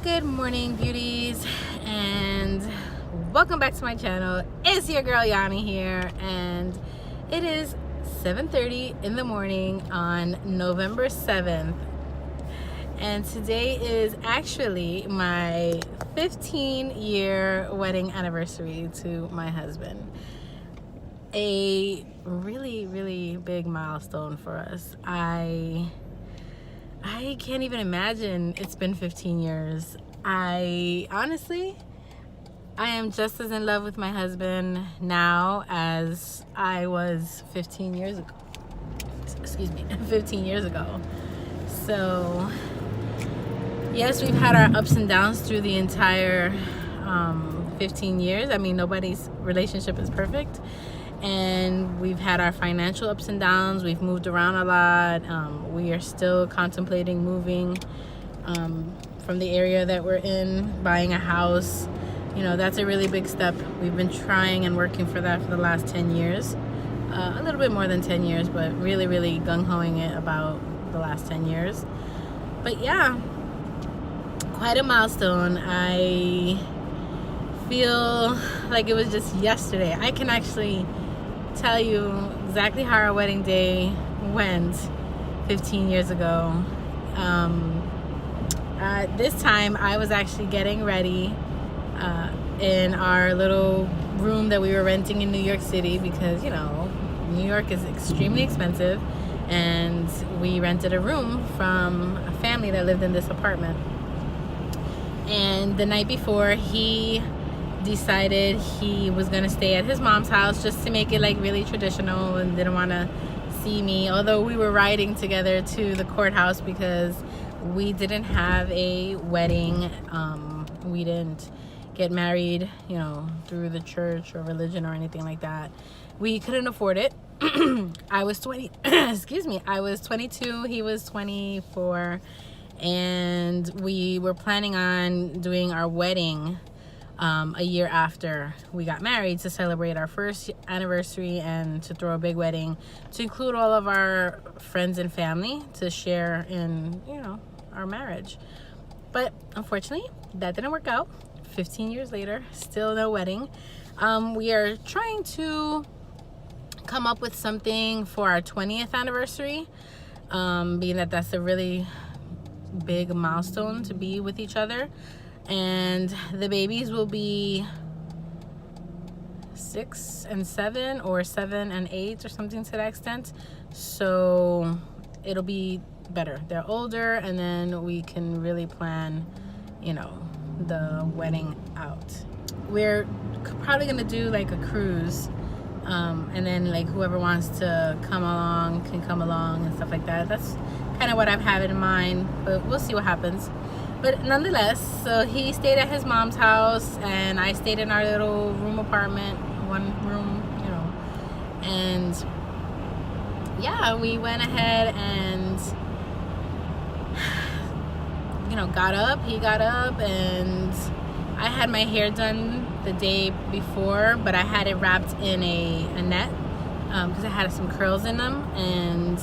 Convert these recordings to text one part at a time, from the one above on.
Good morning, beauties, and welcome back to my channel. It's your girl Yanni here, and it is 7:30 in the morning on November 7th, and today is actually my 15-year wedding anniversary to my husband. A really big milestone for us. I can't even imagine it's been 15 years. I am just as in love with my husband now as I was 15 years ago. 15 years ago. So, yes, we've had our ups and downs through the entire 15 years. I mean, nobody's relationship is perfect. And we've had our financial ups and downs. We've moved around a lot. We are still contemplating moving from the area that we're in, buying a house. You know, that's a really big step. We've been trying and working for that for the last 10 years. A little bit more than 10 years, but really gung-hoing it about the last 10 years. But yeah, quite a milestone. I feel like it was just yesterday. I can actually tell you exactly how our wedding day went 15 years ago. This time I was actually getting ready in our little room that we were renting in New York City because, you know, New York is extremely expensive, and we rented a room from a family that lived in this apartment. And the night before, he decided he was gonna stay at his mom's house just to make it like really traditional, and didn't want to see me, although we were riding together to the courthouse because we didn't have a wedding. We didn't get married, you know, through the church or religion or anything like that. We couldn't afford it. I was 20 excuse me, I was 22, he was 24, and we were planning on doing our wedding a year after we got married to celebrate our first anniversary and to throw a big wedding to include all of our friends and family to share in, you know, our marriage. But unfortunately, that didn't work out. 15 years later, still no wedding. We are trying to come up with something for our 20th anniversary, being that that's a really big milestone to be with each other. And the babies will be 6 and 7 or 7 and 8 or something to that extent. So it'll be better. They're older, and then we can really plan, you know, the wedding out. We're probably gonna do like a cruise, and then like whoever wants to come along can come along and stuff like that. That's kind of what I've had in mind, but we'll see what happens. But nonetheless, so he stayed at his mom's house, and I stayed in our little room apartment, one room, you know. And yeah, we went ahead and, you know, he got up, and I had my hair done the day before, but I had it wrapped in a net because it had some curls in them, and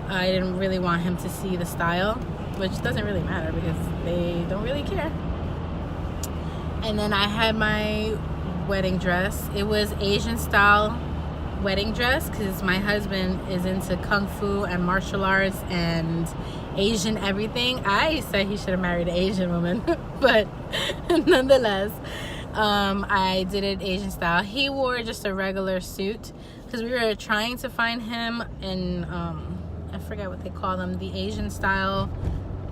I didn't really want him to see the style, which doesn't really matter because they don't really care. And then I had my wedding dress. It was Asian style wedding dress because my husband is into kung fu and martial arts and Asian everything. I said he should have married an Asian woman, but nonetheless, I did it Asian style. He wore just a regular suit because we were trying to find him in I forget what they call them, the Asian style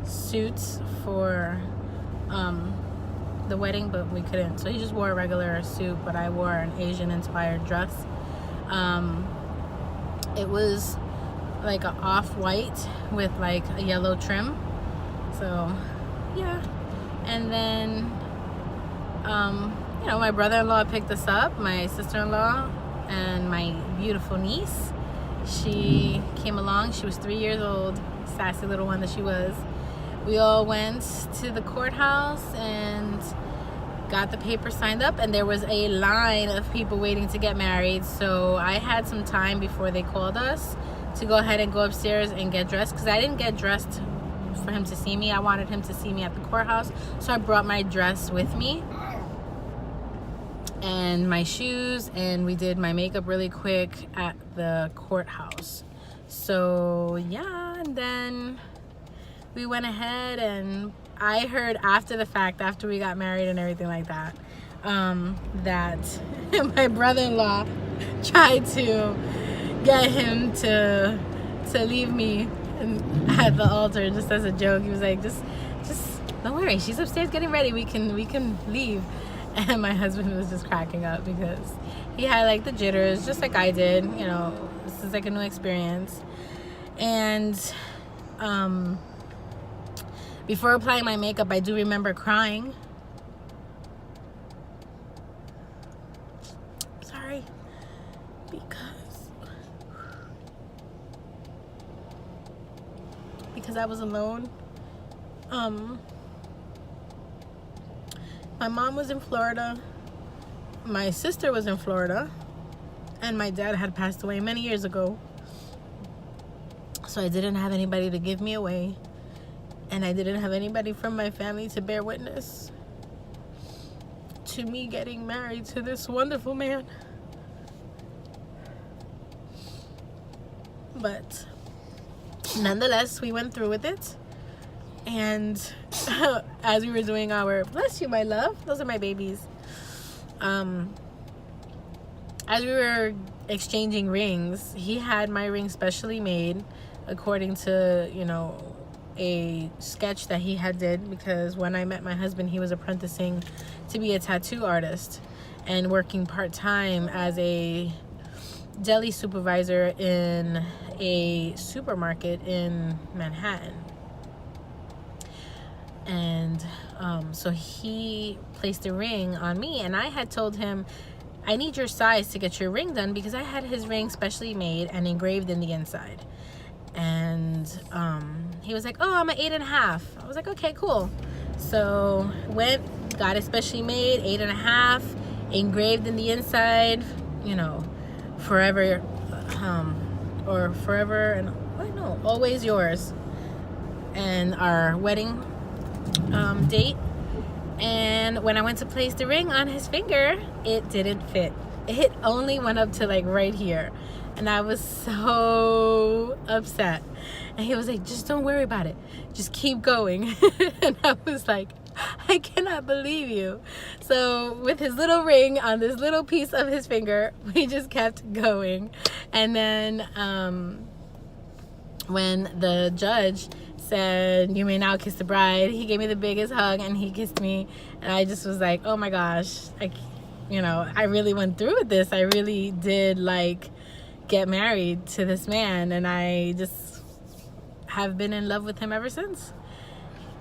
suits for the wedding, but we couldn't. So he just wore a regular suit, but I wore an Asian inspired dress. It was like an off-white with like a yellow trim. So yeah. And then you know, my brother-in-law picked us up, my sister-in-law, and my beautiful niece. She came along. She was 3 years old, sassy little one that she was. We all went to the courthouse and got the paper signed up, and there was a line of people waiting to get married. So I had some time before they called us to go ahead and go upstairs and get dressed, because I didn't get dressed for him to see me. I wanted him to see me at the courthouse, so I brought my dress with me and my shoes, and we did my makeup really quick at the courthouse. So yeah, and then we went ahead, and I heard after the fact, after we got married and everything like that, that my brother-in-law tried to get him to leave me at the altar just as a joke. He was like, just don't worry, she's upstairs getting ready, we can leave. And my husband was just cracking up because he had like the jitters just like I did. You know, this is like a new experience. And before applying my makeup, I do remember crying. Sorry. Because I was alone. My mom was in Florida, my sister was in Florida, and my dad had passed away many years ago. So I didn't have anybody to give me away, and I didn't have anybody from my family to bear witness to me getting married to this wonderful man. But nonetheless, we went through with it. And as we were doing our, bless you, my love, those are my babies. As we were exchanging rings, he had my ring specially made according to, you know, a sketch that he had did, because when I met my husband, he was apprenticing to be a tattoo artist and working part-time as a deli supervisor in a supermarket in Manhattan. And so he placed a ring on me, and I had told him, I need your size to get your ring done, because I had his ring specially made and engraved in the inside. And he was like, oh, I'm an 8.5. I was like, okay, cool. So went, got it specially made, 8.5, engraved in the inside, you know, forever, or forever, and no, always yours. And our wedding date. And when I went to place the ring on his finger, it didn't fit. It only went up to like right here, and I was so upset. And he was like, just don't worry about it, just keep going. And I was like, I cannot believe you. So with his little ring on this little piece of his finger, we just kept going. And then when the judge said, you may now kiss the bride, he gave me the biggest hug and he kissed me, and I just was like, oh my gosh, I really went through with this. I really did like get married to this man, and I just have been in love with him ever since.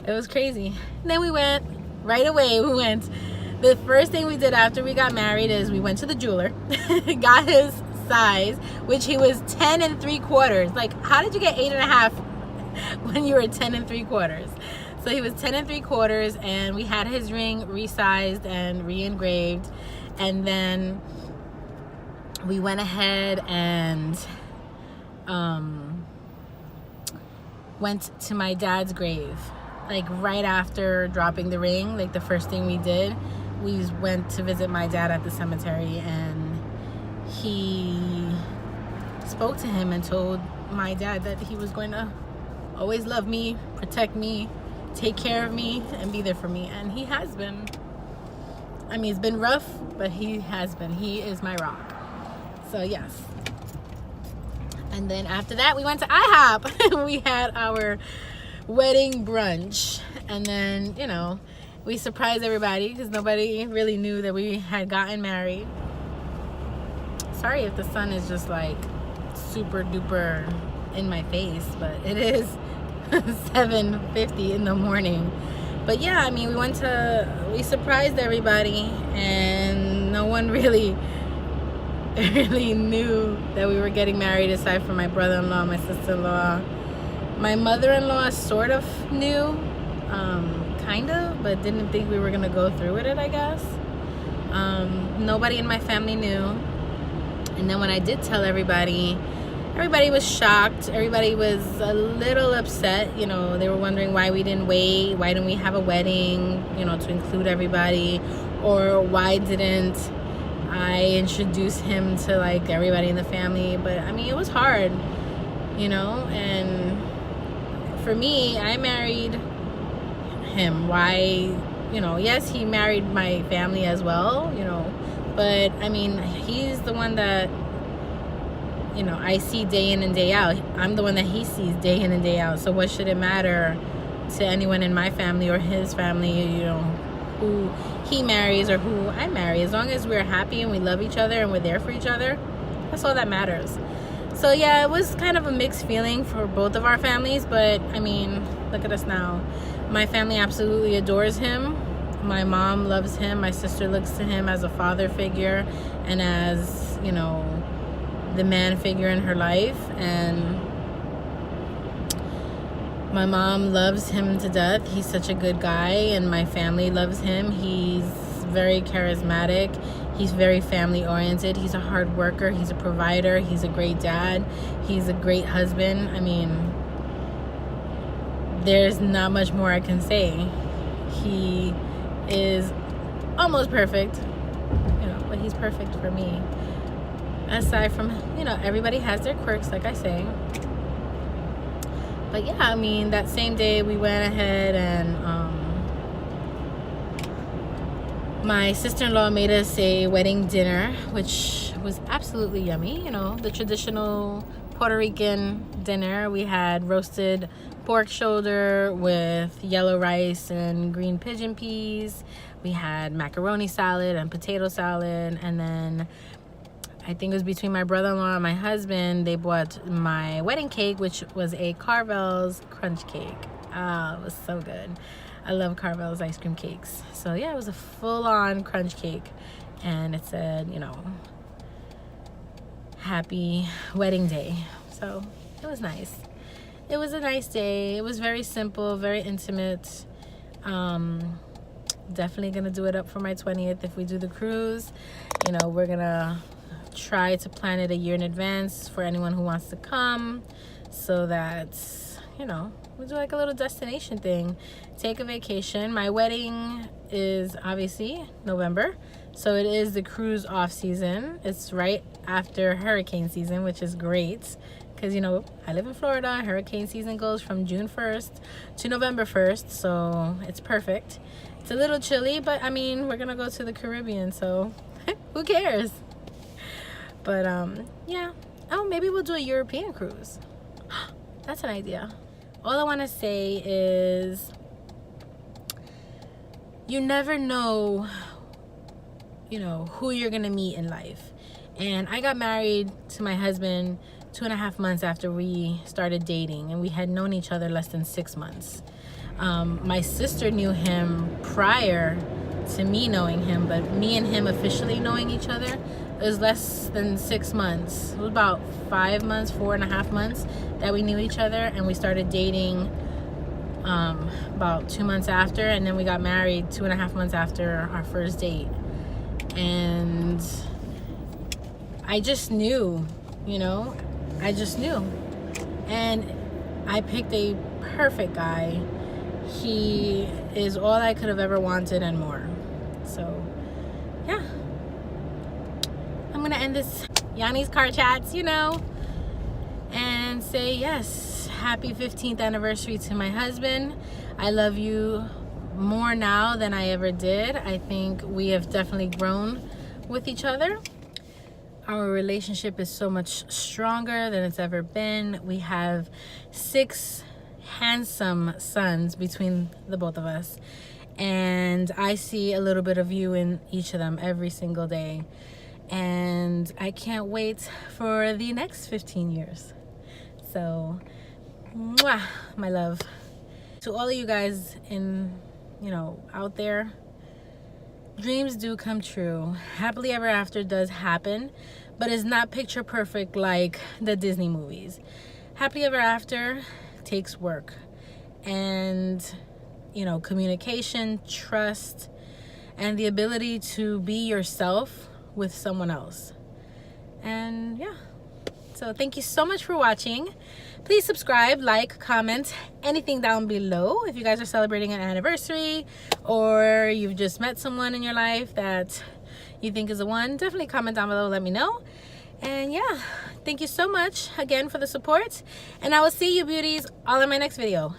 It was crazy. And then we went right away. The first thing we did after we got married is we went to the jeweler, got his size, which he was 10 3/4. Like, how did you get 8.5 when you were 10 3/4? So he was 10 3/4, and we had his ring resized and re-engraved. And then we went ahead and went to my dad's grave. Like right after dropping the ring, like the first thing we did, we went to visit my dad at the cemetery, and he spoke to him and told my dad that he was going to always love me, protect me, take care of me, and be there for me. And he has been. I mean, it's been rough, but he has been. He is my rock. So yes. And then after that, we went to IHOP. We had our wedding brunch, and then, you know, we surprised everybody because nobody really knew that we had gotten married. Sorry if the sun is just like super duper in my face, but it is 7:50 in the morning. But yeah, I mean, we surprised everybody, and no one really knew that we were getting married aside from my brother-in-law, my sister-in-law. My mother-in-law sort of knew, kind of, but didn't think we were gonna go through with it, I guess. Nobody in my family knew. And then when I did tell everybody, everybody was shocked. Everybody was a little upset. You know, they were wondering why we didn't wait. Why didn't we have a wedding, you know, to include everybody? Or why didn't I introduce him to like everybody in the family? But I mean, it was hard, you know. And for me, I married him. Why, you know, yes, he married my family as well, you know, but I mean, he's the one that, you know, I see day in and day out. I'm the one that he sees day in and day out. So what should it matter to anyone in my family or his family, you know, who he marries or who I marry? As long as we're happy and we love each other and we're there for each other, that's all that matters. So yeah, it was kind of a mixed feeling for both of our families, but I mean, look at us now. My family absolutely adores him. My mom loves him. My sister looks to him as a father figure and as, you know, the man figure in her life. And my mom loves him to death. He's such a good guy, and my family loves him. He's very charismatic. He's very family oriented. He's a hard worker. He's a provider. He's a great dad. He's a great husband. I mean, there's not much more I can say. He is almost perfect, you know, but he's perfect for me. Aside from, you know, everybody has their quirks, like I say. But yeah, I mean, that same day we went ahead and my sister-in-law made us a wedding dinner, which was absolutely yummy. You know, the traditional Puerto Rican dinner. We had roasted pork shoulder with yellow rice and green pigeon peas. We had macaroni salad and potato salad, and then I think it was between my brother-in-law and my husband, they bought my wedding cake, which was a Carvel's crunch cake. It was so good. I love Carvel's ice cream cakes. So yeah, it was a full-on crunch cake, and it said, you know, happy wedding day. So it was nice. It was a nice day. It was very simple, very intimate. Definitely gonna do it up for my 20th if we do the cruise. You know, we're gonna try to plan it a year in advance for anyone who wants to come, so that, you know, we do like a little destination thing, take a vacation. My wedding is obviously November, so it is the cruise off season. It's right after hurricane season, which is great because, you know, I live in Florida. Hurricane season goes from June 1st to November 1st, so it's perfect. It's a little chilly, but I mean, we're gonna go to the Caribbean, so who cares? But yeah. Oh, maybe we'll do a European cruise. That's an idea. All I want to say is, you never know, you know, who you're gonna meet in life. And I got married to my husband 2.5 months after we started dating, and we had known each other less than 6 months. My sister knew him prior to me knowing him, but me and him officially knowing each other, it was less than 6 months. It was about 5 months, 4.5 months that we knew each other, and we started dating about 2 months after, and then we got married 2.5 months after our first date. And I just knew, you know, I just knew. And I picked a perfect guy. He is all I could have ever wanted and more. So, yeah. I'm gonna end this Yanni's Car Chats, you know, and say yes, happy 15th anniversary to my husband. I love you more now than I ever did. I think we have definitely grown with each other. Our relationship is so much stronger than it's ever been. We have 6 handsome sons between the both of us, and I see a little bit of you in each of them every single day. And I can't wait for the next 15 years. So, mwah, my love. To all of you guys in, you know, out there, dreams do come true. Happily ever after does happen, but it's not picture perfect like the Disney movies. Happily ever after takes work and, you know, communication, trust, and the ability to be yourself with someone else. And yeah, So thank you so much for watching. Please subscribe, like, comment, anything down below. If you guys are celebrating an anniversary or you've just met someone in your life that you think is the one, definitely comment down below, let me know. And yeah, thank you so much again for the support, and I will see you beauties all in my next video.